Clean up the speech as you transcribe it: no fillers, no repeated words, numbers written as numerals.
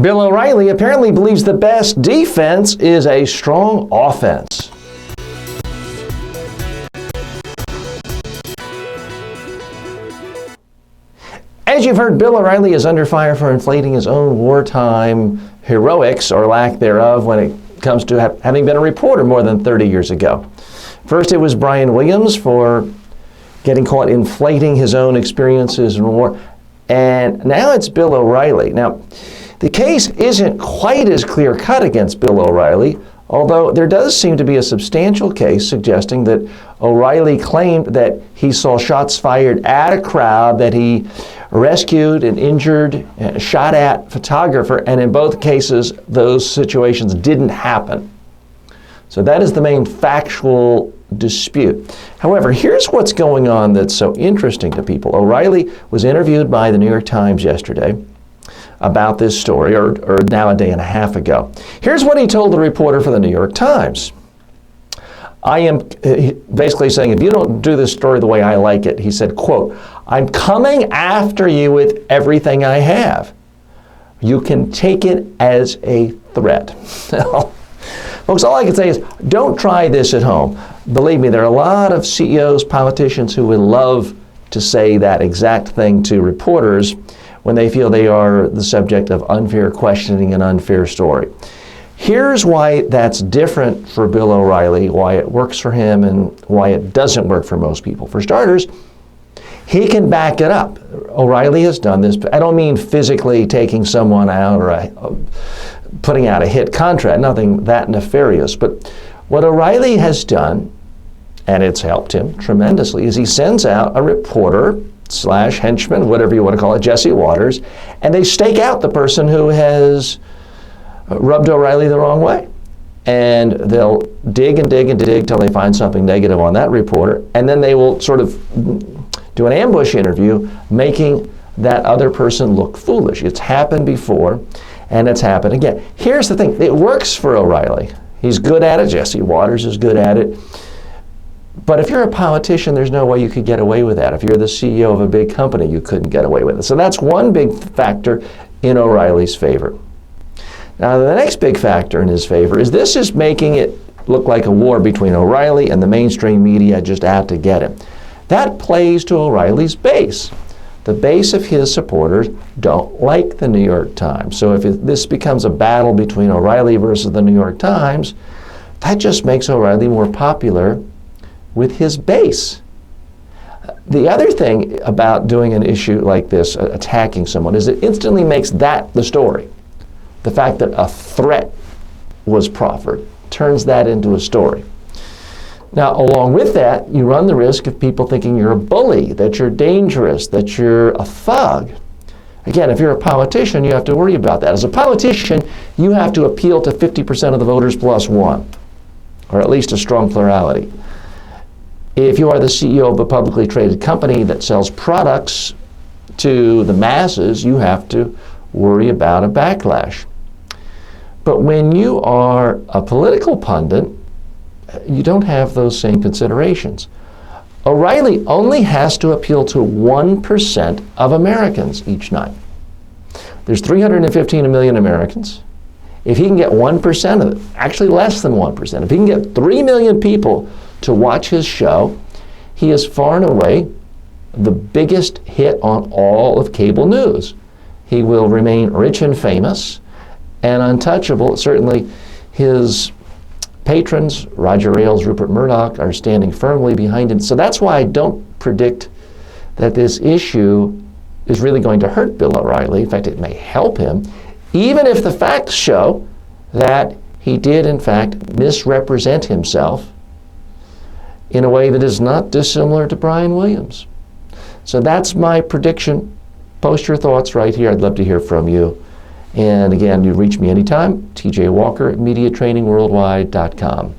Bill O'Reilly apparently believes the best defense is a strong offense. As you've heard, Bill O'Reilly is under fire for inflating his own wartime heroics, or lack thereof, when it comes to having been a reporter more than 30 years ago. First, it was Brian Williams for getting caught inflating his own experiences in war, and now it's Bill O'Reilly. Now, the case isn't quite as clear-cut against Bill O'Reilly, although there does seem to be a substantial case suggesting that O'Reilly claimed that he saw shots fired at a crowd, that he rescued an injured, shot at photographer, and in both cases, those situations didn't happen. So that is the main factual dispute. However, here's what's going on that's so interesting to people. O'Reilly was interviewed by the New York Times yesterday about this story, or now a day and a half ago. Here's what he told the reporter for the New York Times. I am basically saying, if you don't do this story the way I like it, he said, quote, "I'm coming after you with everything I have. You can take it as a threat." Folks, all I can say is, don't try this at home. Believe me, there are a lot of CEOs, politicians who would love to say that exact thing to reporters when they feel they are the subject of unfair questioning and unfair story. Here's why that's different for Bill O'Reilly, why it works for him and why it doesn't work for most people. For starters, he can back it up. O'Reilly has done this. I don't mean physically taking someone out or putting out a hit contract, nothing that nefarious. But what O'Reilly has done, and it's helped him tremendously, is he sends out a reporter / henchman, whatever you want to call it, Jesse Waters, and they stake out the person who has rubbed O'Reilly the wrong way. And they'll dig and dig and dig till they find something negative on that reporter, and then they will sort of do an ambush interview, making that other person look foolish. It's happened before, and it's happened again. Here's the thing, it works for O'Reilly. He's good at it, Jesse Waters is good at it. But if you're a politician, there's no way you could get away with that. If you're the CEO of a big company, you couldn't get away with it. So that's one big factor in O'Reilly's favor. Now, the next big factor in his favor is this is making it look like a war between O'Reilly and the mainstream media just out to get him. That plays to O'Reilly's base. The base of his supporters don't like the New York Times. So if this becomes a battle between O'Reilly versus the New York Times, that just makes O'Reilly more popular with his base. The other thing about doing an issue like this, attacking someone, is it instantly makes that the story. The fact that a threat was proffered turns that into a story. Now, along with that, you run the risk of people thinking you're a bully, that you're dangerous, that you're a thug. Again, if you're a politician, you have to worry about that. As a politician, you have to appeal to 50% of the voters plus one, or at least a strong plurality. If you are the CEO of a publicly traded company that sells products to the masses, you have to worry about a backlash. But when you are a political pundit, you don't have those same considerations. O'Reilly only has to appeal to 1% of Americans each night. There's 315 million Americans. If he can get 1% of it, actually less than 1%, if he can get 3 million people to watch his show, he is far and away the biggest hit on all of cable news. He will remain rich and famous and untouchable. Certainly his patrons, Roger Ailes, Rupert Murdoch, are standing firmly behind him. So that's why I don't predict that this issue is really going to hurt Bill O'Reilly. In fact, it may help him, even if the facts show that he did, in fact, misrepresent himself in a way that is not dissimilar to Brian Williams. So that's my prediction. Post your thoughts right here. I'd love to hear from you. And again, you reach me anytime, TJ Walker at MediaTrainingWorldwide.com.